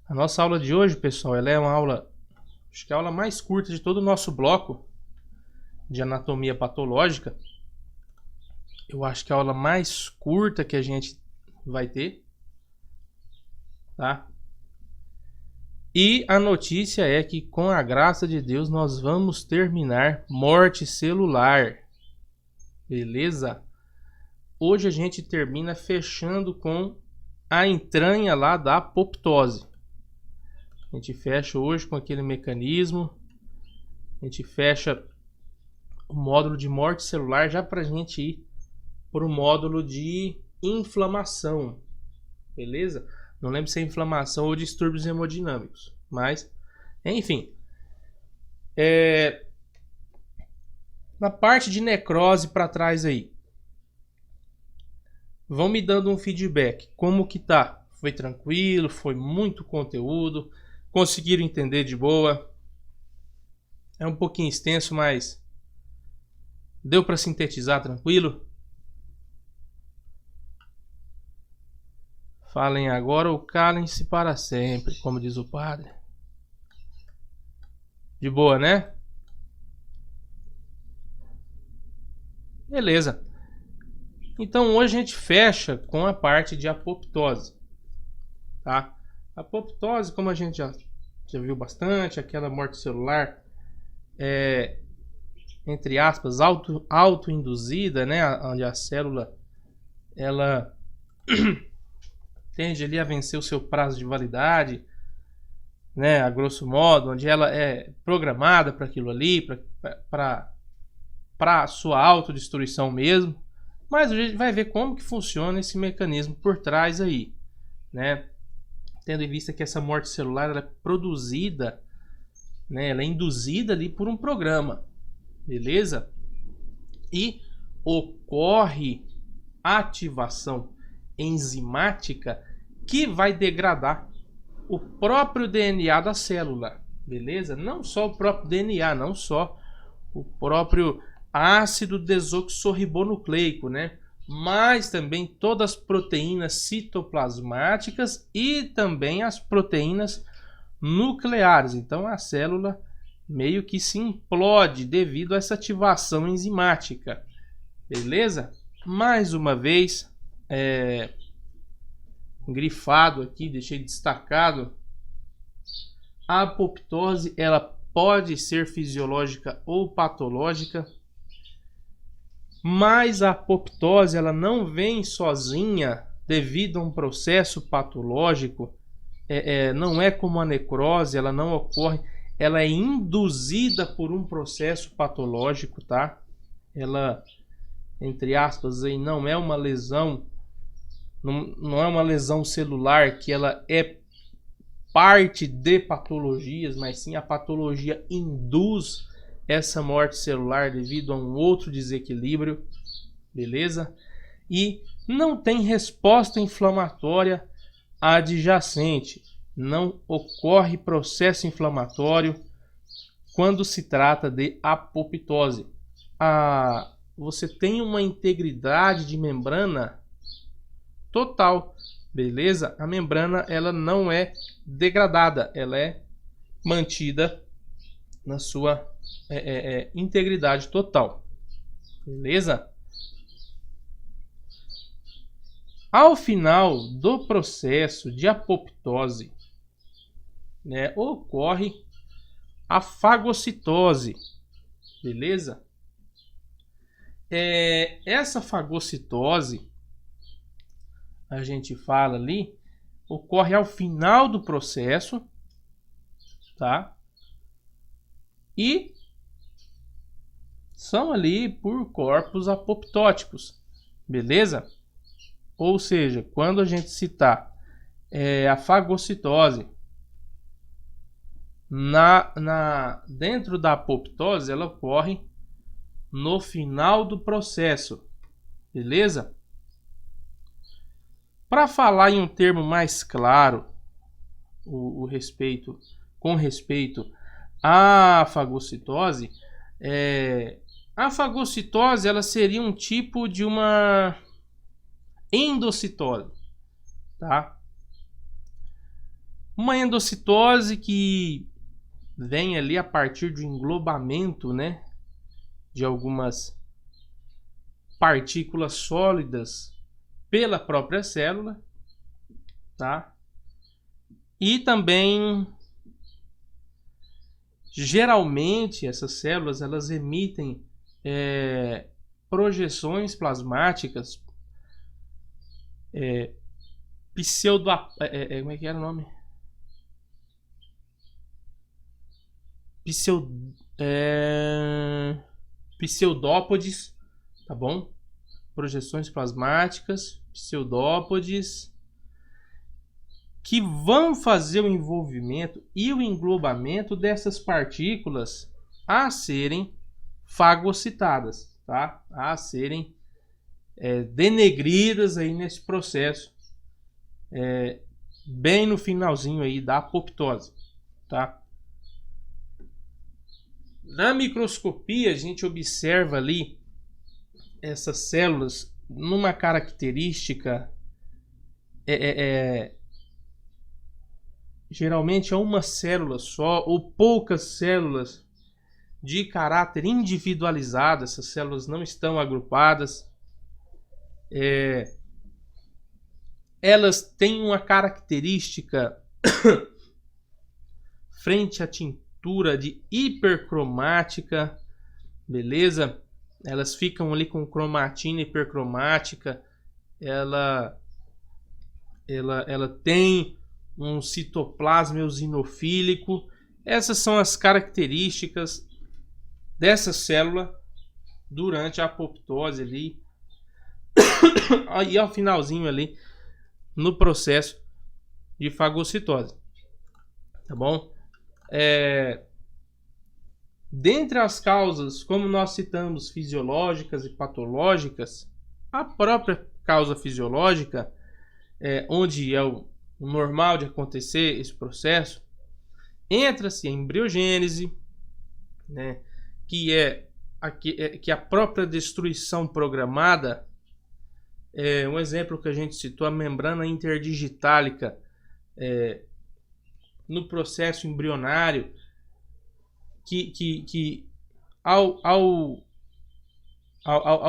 A nossa aula de hoje, pessoal, ela é uma aula, acho que é a aula mais curta de todo o nosso bloco de anatomia patológica. Eu acho que é a aula mais curta que a gente vai ter, tá? E a notícia é que, com a graça de Deus, nós vamos terminar morte celular. Beleza? Hoje a gente termina fechando com a entranha lá da apoptose. A gente fecha hoje com aquele mecanismo. A gente fecha o módulo de morte celular já para a gente ir para o módulo de inflamação. Beleza? Não lembro se é inflamação ou distúrbios hemodinâmicos. Mas, enfim. Na parte de necrose para trás aí. Vão me dando um feedback. Como que tá? Foi tranquilo? Foi muito conteúdo? Conseguiram entender de boa? É um pouquinho extenso, mas deu para sintetizar tranquilo? Falem agora ou calem-se para sempre, como diz o padre. De boa, né? Beleza. Então hoje a gente fecha com a parte de apoptose, tá? Apoptose, como a gente já viu bastante, aquela morte celular entre aspas, autoinduzida, né? Onde a célula ela tende ali a vencer o seu prazo de validade, né? A grosso modo, onde ela é programada para aquilo ali, para a sua autodestruição mesmo. Mas a gente vai ver como que funciona esse mecanismo por trás aí, né? Tendo em vista que essa morte celular ela é produzida, né? Ela é induzida ali por um programa, beleza? E ocorre ativação enzimática que vai degradar o próprio DNA da célula, beleza? Não só o próprio DNA, não só o próprio ácido desoxirribonucleico, né? Mas também todas as proteínas citoplasmáticas e também as proteínas nucleares. Então a célula meio que se implode devido a essa ativação enzimática, beleza? Mais uma vez, grifado aqui, deixei destacado, a apoptose ela pode ser fisiológica ou patológica, mas a apoptose ela não vem sozinha devido a um processo patológico, não é como a necrose, ela não ocorre, ela é induzida por um processo patológico, tá? Ela, entre aspas, aí, não é uma lesão, não é uma lesão celular que ela é parte de patologias, mas sim a patologia induz essa morte celular devido a um outro desequilíbrio, beleza? E não tem resposta inflamatória adjacente, não ocorre processo inflamatório quando se trata de apoptose. Você tem uma integridade de membrana total, beleza? A membrana ela não é degradada, ela é mantida na sua integridade total, beleza? Ao final do processo de apoptose, né, ocorre a fagocitose, beleza? Essa fagocitose, a gente fala ali, ocorre ao final do processo, tá? E são ali por corpos apoptóticos, beleza? Ou seja, quando a gente citar a fagocitose dentro da apoptose, ela ocorre no final do processo, beleza? Para falar em um termo mais claro, com respeito à fagocitose, a fagocitose ela seria um tipo de uma endocitose, tá? Uma endocitose que vem ali a partir do englobamento, né, de algumas partículas sólidas pela própria célula, tá? E também, geralmente, essas células elas emitem projeções plasmáticas, como é que era o nome? Pseudópodes, tá bom? Projeções plasmáticas, pseudópodes, que vão fazer o envolvimento e o englobamento dessas partículas a serem fagocitadas, tá? A serem denegridas aí nesse processo, bem no finalzinho aí da apoptose, tá? Na microscopia a gente observa ali essas células numa característica geralmente é uma célula só ou poucas células de caráter individualizado. Essas células não estão agrupadas. Elas têm uma característica frente à tintura de hipercromática, beleza? Elas ficam ali com cromatina hipercromática. Ela tem um citoplasma eosinofílico. Essas são as características dessa célula durante a apoptose ali e ao finalzinho ali no processo de fagocitose, tá bom? Dentre as causas, como nós citamos, fisiológicas e patológicas, a própria causa fisiológica, onde é o normal de acontecer esse processo, entra-se a embriogênese, né, que a própria destruição programada. Um exemplo que a gente citou, a membrana interdigitálica no processo embrionário, que ao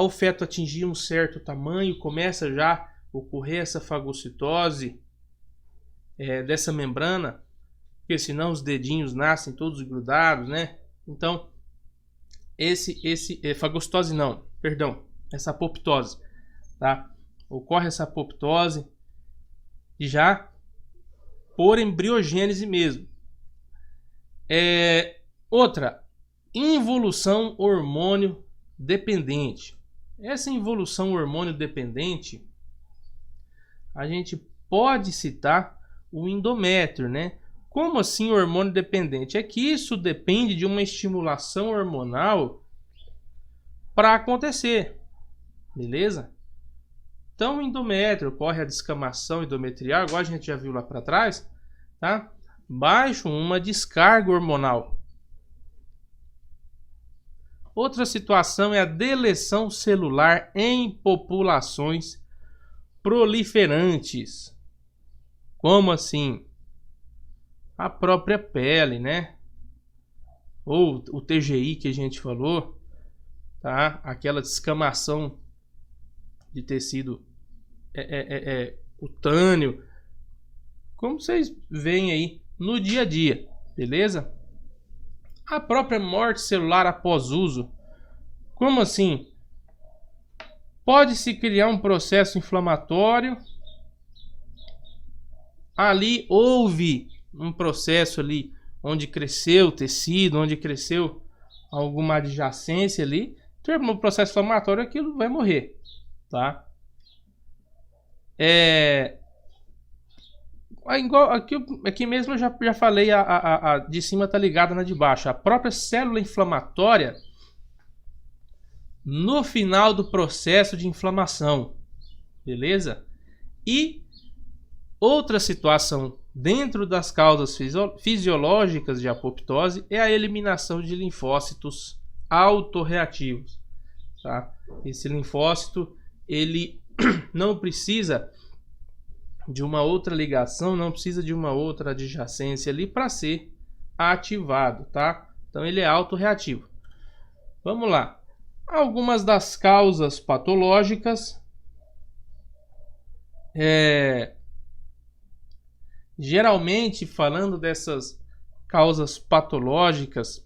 feto atingir um certo tamanho, começa já a ocorrer essa fagocitose dessa membrana, porque senão os dedinhos nascem todos grudados, né? Então, fagocitose não, perdão, essa apoptose, tá? Ocorre essa apoptose já por embriogênese mesmo. Outra, involução hormônio dependente. Essa involução hormônio dependente, a gente pode citar o endométrio, né? Como assim hormônio dependente? É que isso depende de uma estimulação hormonal para acontecer, beleza? Então, o endométrio, ocorre a descamação endometrial, igual a gente já viu lá para trás, tá? Baixo uma descarga hormonal. Outra situação é a deleção celular em populações proliferantes. Como assim? A própria pele, né? Ou o TGI que a gente falou, tá? Aquela descamação de tecido cutâneo, como vocês veem aí no dia a dia, beleza? A própria morte celular após uso. Como assim? Pode-se criar um processo inflamatório. Ali houve um processo ali onde cresceu o tecido, onde cresceu alguma adjacência ali. Terminou o processo inflamatório, aquilo vai morrer, tá? Aqui mesmo eu já falei, a de cima tá ligada na de baixo. A própria célula inflamatória no final do processo de inflamação, beleza? E outra situação dentro das causas fisiológicas de apoptose é a eliminação de linfócitos autorreativos, tá? Esse linfócito, ele não precisa de uma outra ligação, não precisa de uma outra adjacência ali para ser ativado, tá? Então ele é autorreativo. Vamos lá. Algumas das causas patológicas. Geralmente, falando dessas causas patológicas,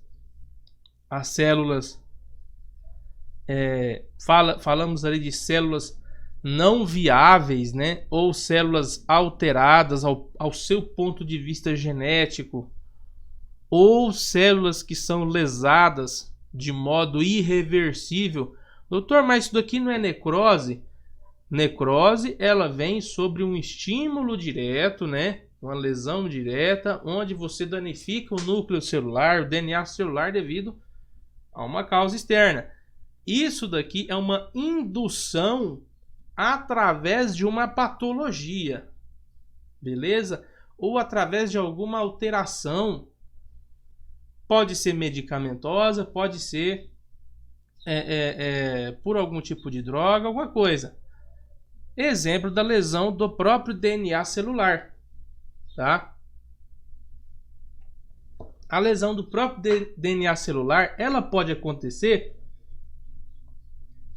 as células, falamos ali de células não viáveis, né? Ou células alteradas ao seu ponto de vista genético, ou células que são lesadas de modo irreversível. Doutor, mas isso daqui não é necrose? Necrose, ela vem sobre um estímulo direto, né? Uma lesão direta, onde você danifica o núcleo celular, o DNA celular, devido a uma causa externa. Isso daqui é uma indução através de uma patologia, beleza? Ou através de alguma alteração. Pode ser medicamentosa, pode ser por algum tipo de droga, alguma coisa. Exemplo da lesão do próprio DNA celular, tá? A lesão do próprio DNA celular, ela pode acontecer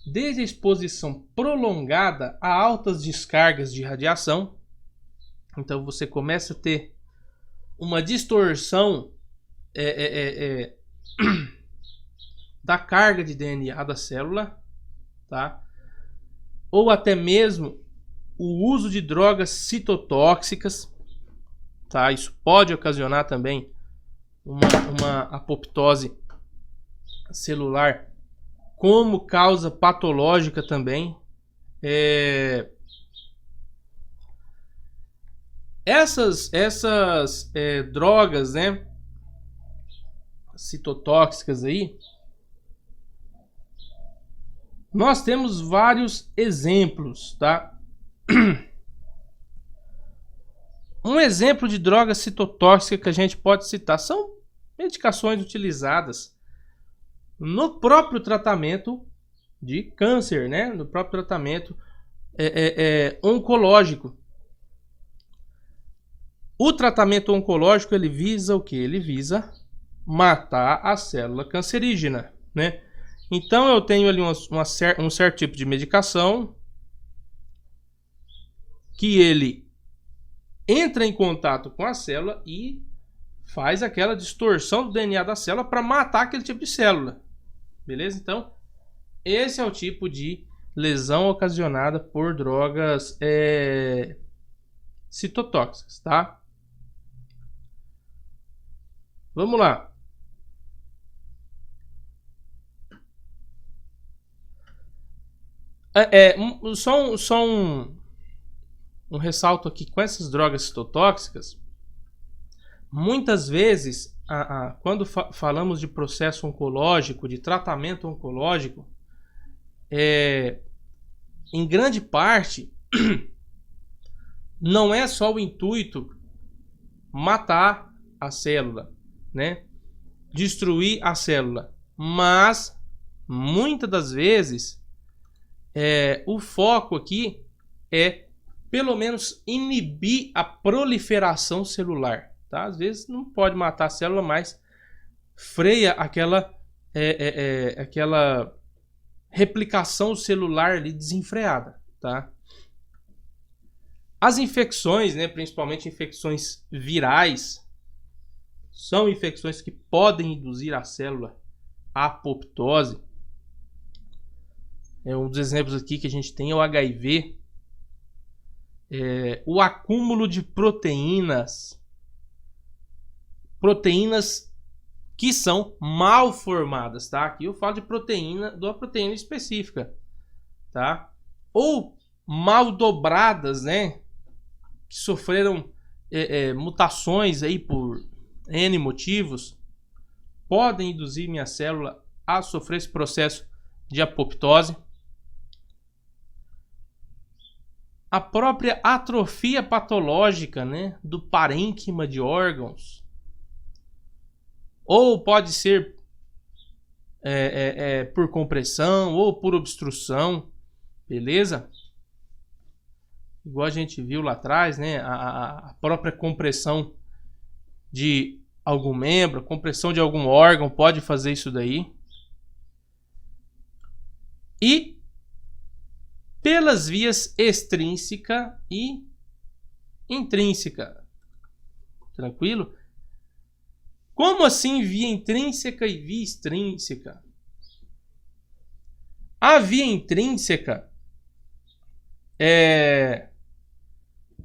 desde a exposição prolongada a altas descargas de radiação. Então você começa a ter uma distorção da carga de DNA da célula, tá? Ou até mesmo o uso de drogas citotóxicas, tá? Isso pode ocasionar também uma apoptose celular como causa patológica também. Essas drogas, né, citotóxicas aí, nós temos vários exemplos, tá? Um exemplo de droga citotóxica que a gente pode citar são medicações utilizadas no próprio tratamento de câncer, né? No próprio tratamento oncológico. O tratamento oncológico, ele visa o quê? Ele visa matar a célula cancerígena, né? Então eu tenho ali um certo tipo de medicação que ele entra em contato com a célula e faz aquela distorção do DNA da célula para matar aquele tipo de célula. Beleza? Então, esse é o tipo de lesão ocasionada por drogas citotóxicas, tá? Vamos lá. Só um ressalto aqui com essas drogas citotóxicas. Muitas vezes, quando falamos de processo oncológico, de tratamento oncológico, em grande parte, não é só o intuito matar a célula, né? Destruir a célula, mas muitas das vezes o foco aqui é pelo menos inibir a proliferação celular, tá? Às vezes não pode matar a célula, mas freia aquela replicação celular ali desenfreada, tá? As infecções, né, principalmente infecções virais, são infecções que podem induzir a célula à apoptose. Um dos exemplos aqui que a gente tem é o HIV. O acúmulo de proteínas que são mal formadas, tá? Aqui eu falo de proteína específica, tá? Ou mal dobradas, né? Que sofreram mutações aí por N motivos, podem induzir minha célula a sofrer esse processo de apoptose. A própria atrofia patológica, né, do parênquima de órgãos, ou pode ser por compressão ou por obstrução, beleza? igual a gente viu lá atrás, né? A própria compressão de algum membro, compressão de algum órgão pode fazer isso daí. E pelas vias extrínseca e intrínseca. Tranquilo? Como assim via intrínseca e via extrínseca? A via intrínseca é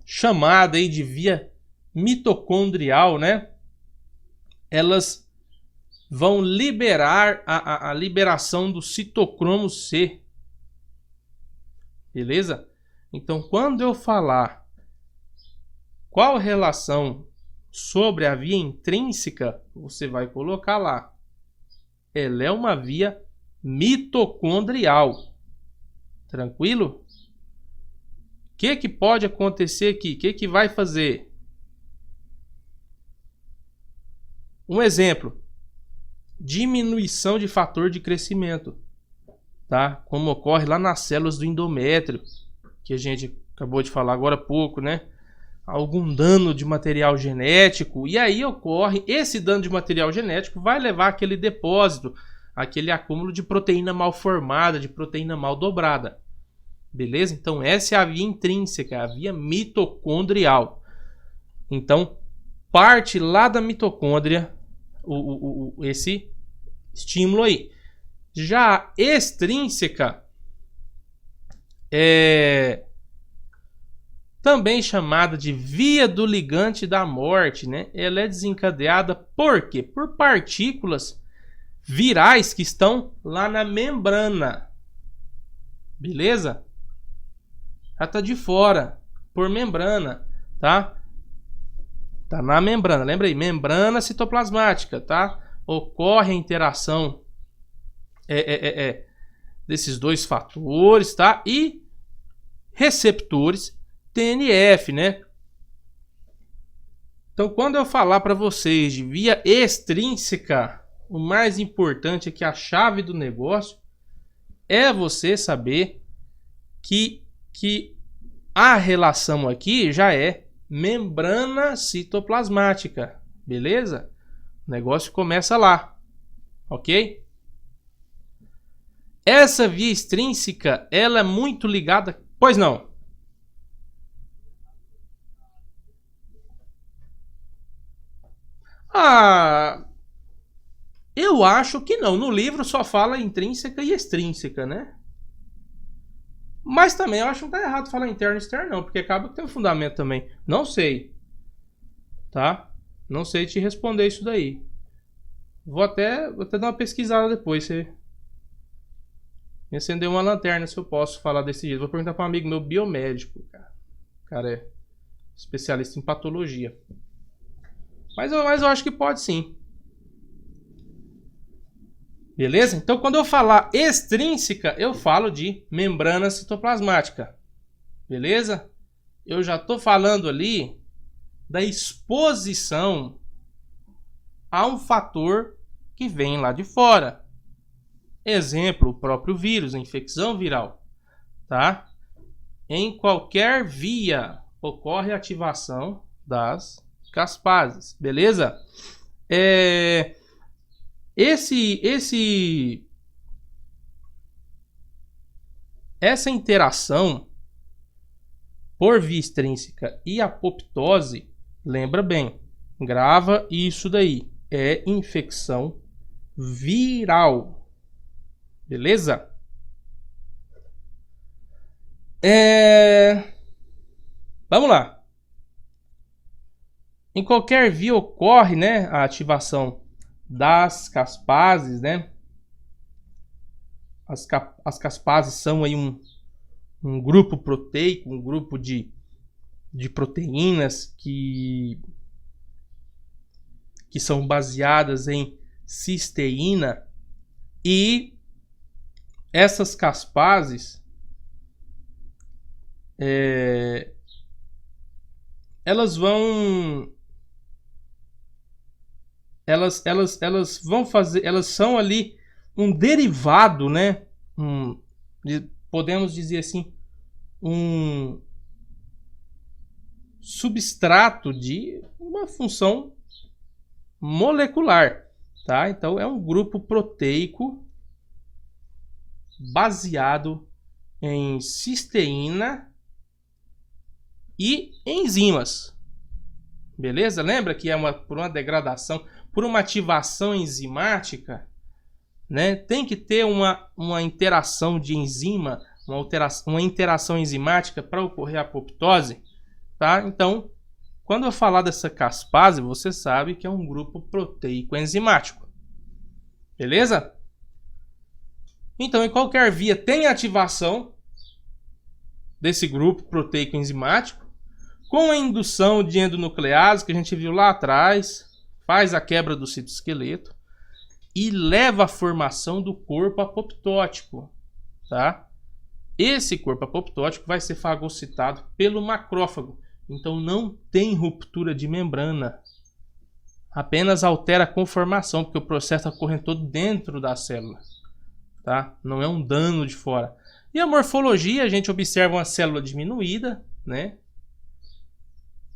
chamada aí de via mitocondrial, né? Elas vão liberar a liberação do citocromo C. Beleza? Então, quando eu falar qual relação sobre a via intrínseca, você vai colocar lá. Ela é uma via mitocondrial. Tranquilo? O que pode acontecer aqui? O que vai fazer? Um exemplo. Diminuição de fator de crescimento. Tá? Como ocorre lá nas células do endométrio, que a gente acabou de falar agora há pouco, né? Algum dano de material genético, e aí ocorre, esse dano de material genético vai levar aquele depósito, aquele acúmulo de proteína mal formada, de proteína mal dobrada. Beleza? Então essa é a via intrínseca, a via mitocondrial. Então, parte lá da mitocôndria esse estímulo aí. Já a extrínseca é também chamada de via do ligante da morte, né? Ela é desencadeada por quê? Por partículas virais que estão lá na membrana. Beleza? Já tá de fora, por membrana, tá? Tá na membrana, lembra aí? Membrana citoplasmática, tá? Ocorre a interação desses dois fatores, tá? E receptores TNF, né? Então, quando eu falar para vocês de via extrínseca, o mais importante é que a chave do negócio é você saber que a relação aqui já é membrana citoplasmática, beleza? O negócio começa lá, ok? Essa via extrínseca, ela é muito ligada... Pois não? Eu acho que não. No livro só fala intrínseca e extrínseca, né? Mas também eu acho que não tá errado falar interno e externo, não, porque acaba que tem um fundamento também. Não sei. Tá? Não sei te responder isso daí. Vou até dar uma pesquisada depois. Você me acender uma lanterna se eu posso falar desse jeito. Vou perguntar para um amigo meu biomédico, cara. O cara é especialista em patologia. Mas eu acho que pode sim. Beleza? Então, quando eu falar extrínseca, eu falo de membrana citoplasmática. Beleza? Eu já estou falando ali da exposição a um fator que vem lá de fora. Exemplo, o próprio vírus, a infecção viral. Tá? Em qualquer via ocorre a ativação das caspases. Beleza? Essa interação por via extrínseca e apoptose, lembra bem, grava isso daí, é infecção viral, beleza? Vamos lá. Em qualquer via ocorre, né, a ativação das caspases, né? As caspases são aí um grupo proteico, um grupo de proteínas que são baseadas em cisteína, e essas caspases elas vão fazer, elas são ali um derivado, né? Podemos dizer assim, um substrato de uma função molecular, tá? Então é um grupo proteico baseado em cisteína e enzimas. Beleza? Lembra que é por uma degradação, por uma ativação enzimática, né? Tem que ter uma interação de enzima, uma interação enzimática para ocorrer a apoptose, tá? Então, quando eu falar dessa caspase, você sabe que é um grupo proteico enzimático. Beleza? Então, em qualquer via tem ativação desse grupo proteico enzimático, com a indução de endonuclease, que a gente viu lá atrás, faz a quebra do citoesqueleto e leva à formação do corpo apoptótico, tá? Esse corpo apoptótico vai ser fagocitado pelo macrófago, então não tem ruptura de membrana, apenas altera a conformação, porque o processo está ocorrendo todo dentro da célula, tá? Não é um dano de fora. E a morfologia, a gente observa uma célula diminuída, né?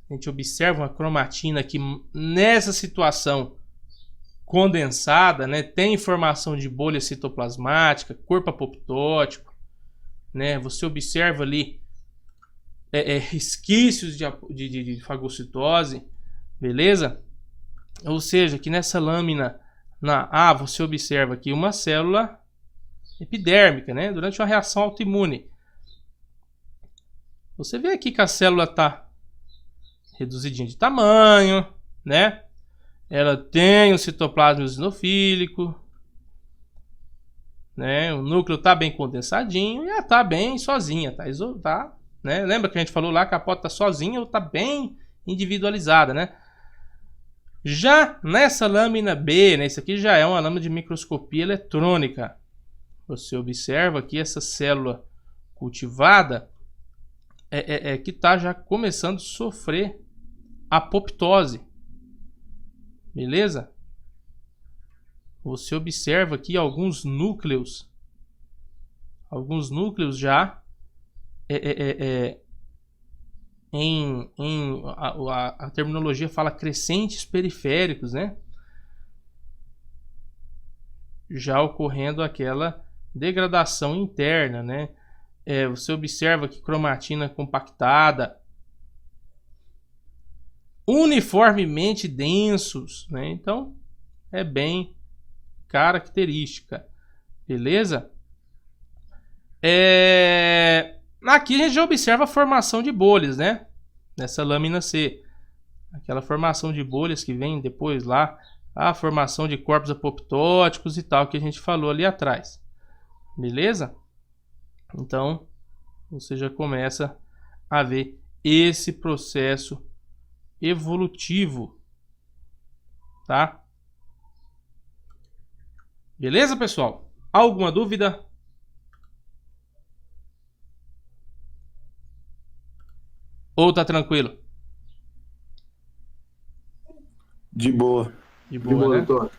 A gente observa uma cromatina que nessa situação condensada, né, tem formação de bolha citoplasmática, corpo apoptótico, né? Você observa ali resquícios de fagocitose, beleza? Ou seja, que nessa lâmina você observa aqui uma célula epidérmica, né? Durante uma reação autoimune. Você vê aqui que a célula está reduzidinha de tamanho, né? Ela tem o citoplasma eosinofílico, né? O núcleo está bem condensadinho e ela está bem sozinha, tá, né? Lembra que a gente falou lá que a pota está sozinha ou está bem individualizada, né? Já nessa lâmina B, né? Isso aqui já é uma lâmina de microscopia eletrônica. Você observa aqui essa célula cultivada que está já começando a sofrer apoptose. Beleza? Você observa aqui alguns núcleos já a terminologia fala crescentes periféricos, né? Já ocorrendo aquela degradação interna, né? Você observa que cromatina compactada, uniformemente densos, né? Então é bem característica, beleza? Aqui a gente já observa a formação de bolhas, né? Nessa lâmina C, aquela formação de bolhas que vem depois lá, a formação de corpos apoptóticos e tal que a gente falou ali atrás, beleza? Então você já começa a ver esse processo evolutivo, tá? Beleza, pessoal? Alguma dúvida? Ou tá tranquilo? De boa. De boa, né? doutor.